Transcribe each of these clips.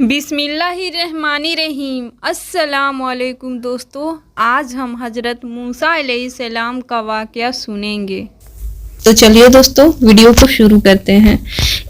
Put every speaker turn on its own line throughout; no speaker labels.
बिस्मिल्लाहिर्रहमानिर्रहीम। अस्सलामुअलैकुम दोस्तों, आज हम हजरत मूसा अलैहिस्सलाम का वाक़या सुनेंगे। तो चलिए दोस्तों, वीडियो को शुरू करते हैं।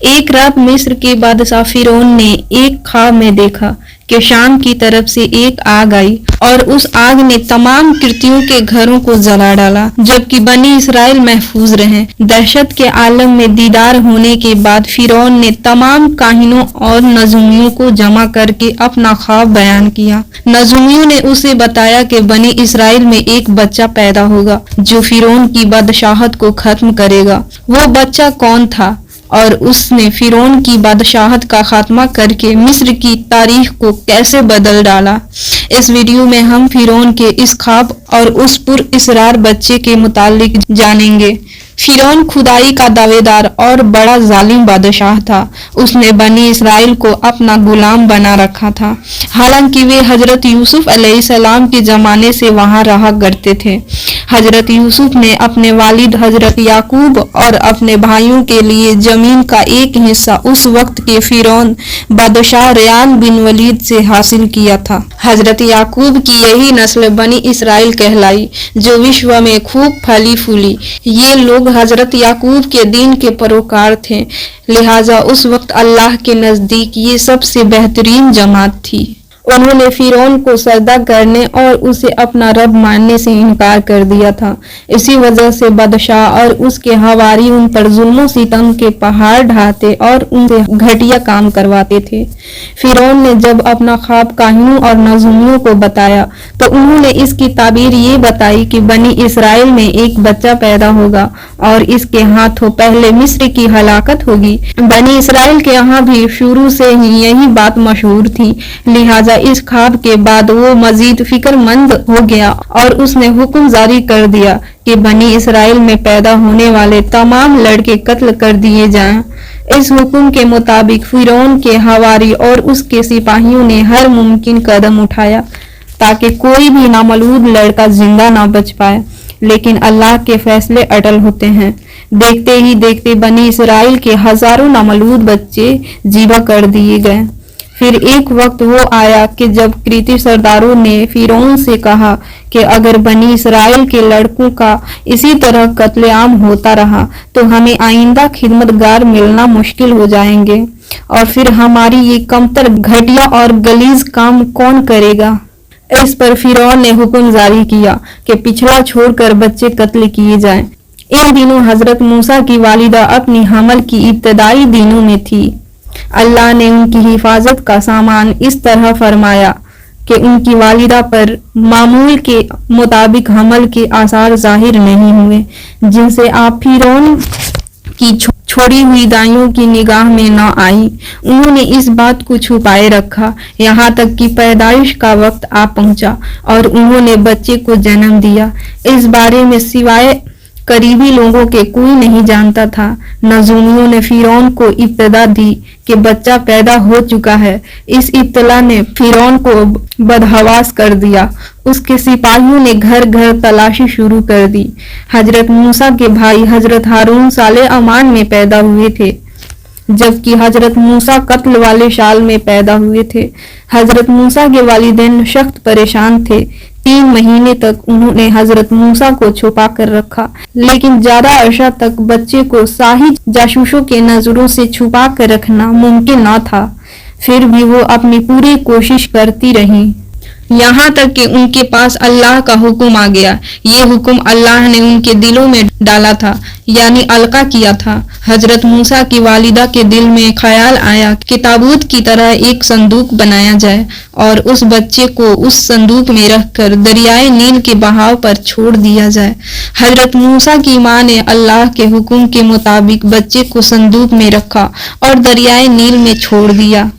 एक रात मिस्र के बादशाह फिरौन ने एक ख्वाब में देखा कि शाम की तरफ से एक आग आई और उस आग ने तमाम कृतियों के घरों को जला डाला, जबकि बनी इसराइल महफूज रहे। दहशत के आलम में दीदार होने के बाद फिरौन ने तमाम काहिनों और नजूमियों को जमा करके अपना ख्वाब बयान किया। नजूमियों ने उसे बताया कि बनी इसराइल में एक बच्चा पैदा होगा जो फिरौन की बादशाहत को खत्म करेगा। वो बच्चा कौन था और उसने फिरौन की बादशाहत का खात्मा करके मिस्र की तारीख को कैसे बदल डाला। इस वीडियो में हम फिरौन के इस ख्वाब और उस पुरइसरार बच्चे के मुतालिक जानेंगे। फिरौन खुदाई का दावेदार और बड़ा जालिम बादशाह था। उसने बनी इसराइल को अपना गुलाम बना रखा था, हालांकि वे हजरत यूसुफ अलैहिस्सलाम के जमाने से वहां रहा करते थे। हजरत यूसुफ ने अपने वालिद हजरत याकूब और अपने भाइयों के लिए जमीन का एक हिस्सा उस वक्त के फिरौन बादशाह रेयान बिन वलीद से हासिल किया था। हजरत याकूब की यही नस्ल बनी इसराइल कहलाई, जो विश्व में खूब फली फूली। ये लोग हजरत याकूब के दीन के पैरोकार थे, लिहाजा उस वक्त अल्लाह के नजदीक ये सबसे बेहतरीन जमात थी। उन्होंने फिरौन को सजदा करने और उसे अपना रब मानने से इनकार कर दिया था। इसी वजह से बादशाह और उसके हवारी उन पर जुल्म सितम के पहाड़ ढाते और उनसे घटिया काम करवाते थे। फिरौन ने जब अपना ख्वाब काहिनों और नजूमियों को बताया तो उन्होंने इसकी ताबीर ये बताई कि बनी इसराइल में एक बच्चा पैदा होगा और इसके हाथों पहले मिस्र की हलाकत होगी। बनी इसराइल के यहाँ भी शुरू से ही यही बात मशहूर थी, लिहाजा इस ख्वाब के बाद वो मजीद फिक्रमंद हो गया और उसने हुक्म जारी कर दिया कि बनी इसराइल में पैदा होने वाले तमाम लड़के कत्ल कर दिए जाएं। इस हुक्म के मुताबिक फिरौन के हवारी और उसके सिपाहियों ने हर मुमकिन कदम उठाया ताकि कोई भी नामौलूद लड़का जिंदा ना बच पाए, लेकिन अल्लाह के फैसले अटल होते हैं। देखते ही देखते बनी इसराइल के हजारों नामौलूद बच्चे ज़िबा कर दिए गए। फिर एक वक्त वो आया कि जब कृति सरदारों ने फिरौन से कहा कि अगर बनी इसराइल के लड़कों का इसी तरह कत्लेआम होता रहा तो हमें आइंदा खिदमतगार मिलना मुश्किल हो जाएंगे, और फिर हमारी ये कमतर, घटिया और गलीज काम कौन करेगा। इस पर फिरौन ने हुक्म जारी किया कि पिछला छोड़कर बच्चे कत्ल किए जाएं। इन दिनों हजरत मूसा की वालिदा अपनी हमल की इब्तदाई दिनों में थी। अल्लाह ने उनकी हिफाजत का सामान इस तरह फरमाया कि उनकी वालिदा पर मामूल के मुताबिक हमल के आसार जाहिर नहीं हुए, जिनसे आप फिरौन की छोड़ी हुई दाइयों की निगाह में न आई। उन्होंने इस बात को छुपाए रखा यहाँ तक कि पैदाइश का वक्त आ पहुंचा और उन्होंने बच्चे को जन्म दिया। इस बारे में सिवाय करीबी लोगों के कोई नहीं जानता था। नजूमियों ने फिरौन को इब्तदा दी कि बच्चा पैदा हो चुका है। इस इब्तला ने फिरौन को बदहवास कर दिया। उसके सिपाहियों ने घर घर तलाशी शुरू कर दी। हजरत मूसा के भाई हजरत हारून साले अमान में पैदा हुए थे, जबकि हजरत मूसा कत्ल वाले साल में पैदा हुए थे। हजरत मूसा के वालिदैन सख्त परेशान थे। 3 महीने तक उन्होंने हजरत मूसा को छुपा कर रखा, लेकिन ज्यादा अरसा तक बच्चे को शाही जासूसों के नजरों से छुपा कर रखना मुमकिन न था। फिर भी वो अपनी पूरी कोशिश करती रही, यहाँ तक कि उनके पास अल्लाह का हुक्म आ गया। ये हुक्म अल्लाह ने उनके दिलों में डाला था, यानी अलका किया था। हजरत मूसा की वालिदा के दिल में ख्याल आया कि ताबूत की तरह एक संदूक बनाया जाए और उस बच्चे को उस संदूक में रखकर दरियाए नील के बहाव पर छोड़ दिया जाए। हजरत मूसा की माँ ने अल्लाह के हुक्म के मुताबिक बच्चे को संदूक में रखा और दरियाए नील में छोड़ दिया।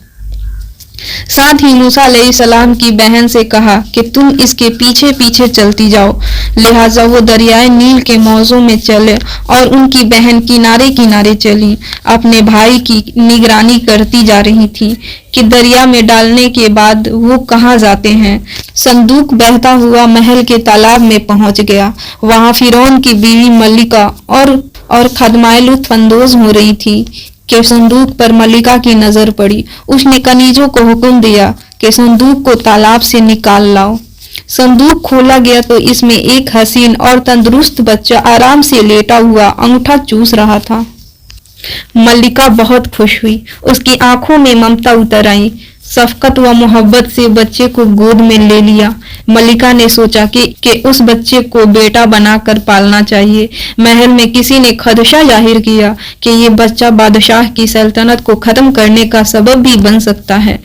साथ ही मूसा अलैहिस्सलाम की बहन से कहा कि तुम इसके पीछे पीछे चलती जाओ। लिहाजा वो दरियाए नील के मौजों में चले और उनकी बहन किनारे किनारे चली, अपने भाई की निगरानी करती जा रही थी कि दरिया में डालने के बाद वो कहाँ जाते हैं। संदूक बहता हुआ महल के तालाब में पहुंच गया। वहां फिरौन की बीवी मलिका और खदमाए लुत्फ अंदोज हो रही थी कि संदूक पर मलिका की नजर पड़ी। उसने कनीजों को हुक्म दिया कि संदूक को तालाब से निकाल लाओ। संदूक खोला गया तो इसमें एक हसीन और तंदुरुस्त बच्चा आराम से लेटा हुआ अंगूठा चूस रहा था। मल्लिका बहुत खुश हुई। उसकी आंखों में ममता उतर आई। शफकत व मोहब्बत से बच्चे को गोद में ले लिया। मल्लिका ने सोचा कि उस बच्चे को बेटा बनाकर पालना चाहिए। महल में किसी ने खदशा जाहिर किया कि ये बच्चा बादशाह की सल्तनत को खत्म करने का सबब भी बन सकता है।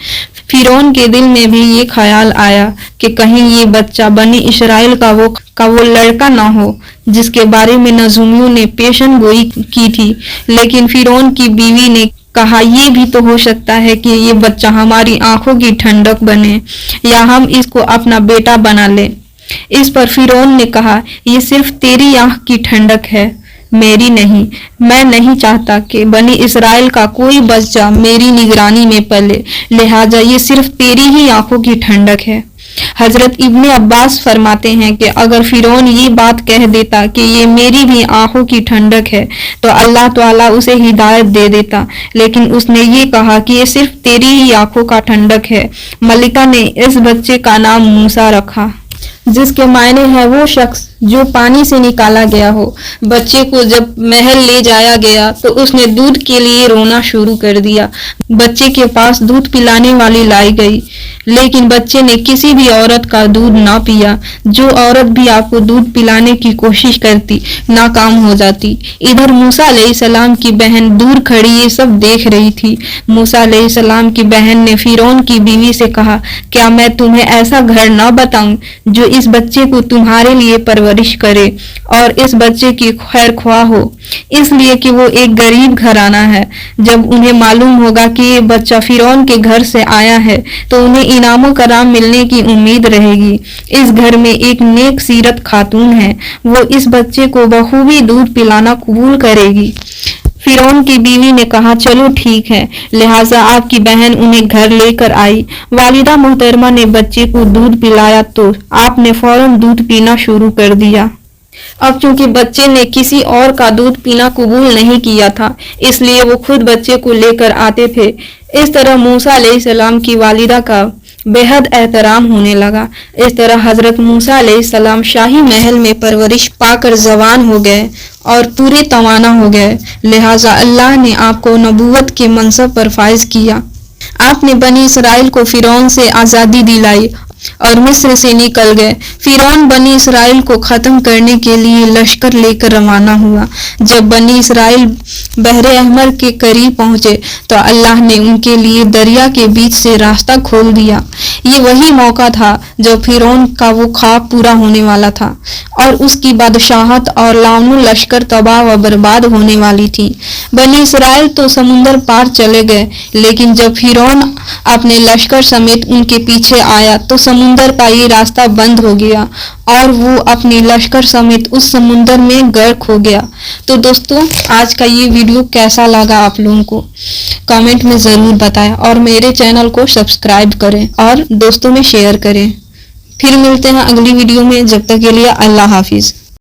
फिरौन के दिल में भी ये ख्याल आया कि कहीं ये बच्चा बनी इसराइल का वो लड़का ना हो जिसके बारे में नजूमियों ने पेशन गोई की थी। लेकिन फिरौन की बीवी ने कहा, ये भी तो हो सकता है कि ये बच्चा हमारी आंखों की ठंडक बने या हम इसको अपना बेटा बना ले। इस पर फिरौन ने कहा, ये सिर्फ तेरी आंख की ठंडक है, मेरी नहीं। मैं नहीं चाहता कि बनी इसराइल का कोई बच्चा मेरी निगरानी में पले, लिहाजा ये सिर्फ तेरी ही आंखों की ठंडक है। हजरत इब्ने अब्बास फरमाते हैं कि अगर फिरौन ये बात कह देता कि ये मेरी भी आंखों की ठंडक है तो अल्लाह ताला उसे हिदायत दे देता, लेकिन उसने ये कहा कि ये सिर्फ तेरी ही आंखों का ठंडक है। मलिका ने इस बच्चे का नाम मूसा रखा, जिसके मायने है वो शख्स जो पानी से निकाला गया हो। बच्चे को जब महल ले जाया गया तो उसने दूध के लिए रोना शुरू कर दिया। बच्चे के पास दूध पिलाने वाली लाई गई, लेकिन बच्चे ने किसी भी औरत का दूध ना पिया। जो औरत भी आपको दूध पिलाने की कोशिश करती नाकाम हो जाती। इधर मूसा अलैहिस्सलाम की बहन दूर खड़ी ये सब देख रही थी। मूसा अलैहिस्सलाम की बहन ने फिरौन की बीवी से कहा, क्या मैं तुम्हें ऐसा घर न बताऊं जो इस बच्चे को तुम्हारे लिए परवरिश करे और इस बच्चे की खैर ख्वाह हो, इसलिए कि वो एक गरीब घराना है। जब उन्हें मालूम होगा कि ये बच्चा फिरौन के घर से आया है तो उन्हें इनामो कराम मिलने की उम्मीद रहेगी। इस घर में एक नेक सीरत खातून है, वो इस बच्चे को बखूबी दूध पिलाना कबूल करेगी। फिरौन की बीवी ने कहा, चलो ठीक है। लिहाजा आपकी बहन उन्हें घर लेकर आई। वालिदा मोहतरमा ने बच्चे को दूध पिलाया तो आपने फौरन दूध पीना शुरू कर दिया। अब चूंकि बच्चे ने किसी और का दूध पीना कबूल नहीं किया था, इसलिए वो खुद बच्चे को लेकर आते थे। इस तरह मूसा अलैहिस्सलाम की वालिदा का बेहद एहतराम होने लगा। इस तरह हजरत मूसा अलैहिस्सलाम शाही महल में परवरिश पाकर जवान हो गए और पूरे तवाना हो गए। लिहाजा अल्लाह ने आपको नबूवत के मनसब पर फाइज किया। आपने बनी इसराइल को फिरौन से आजादी दिलाई और मिस्र से निकल गए। फिरौन बनी इसराइल को खत्म करने के लिए लश्कर लेकर रवाना हुआ। जब बनी इसराइल बहरे अहमर के करीब पहुंचे तो अल्लाह ने उनके लिए दरिया के बीच से रास्ता खोल दिया। ये वही मौका था जब फिरौन का वो ख्वाब पूरा होने वाला था और उसकी बादशाहत और लावनु लश्कर तबाह व बर्बाद होने वाली थी। बनी इसराइल तो समुंदर पार चले गए, लेकिन जब फिरौन अपने लश्कर समेत उनके पीछे आया तो समुंदर का ये रास्ता बंद हो गया और वो अपनी लश्कर समेत उस समुंदर में गर्क हो गया। तो दोस्तों, आज का ये वीडियो कैसा लगा आप लोगों को कमेंट में ज़रूर बताएं और मेरे चैनल को सब्सक्राइब करें और दोस्तों में शेयर करें। फिर मिलते हैं अगली वीडियो में, जब तक के लिए अल्लाह हाफिज़।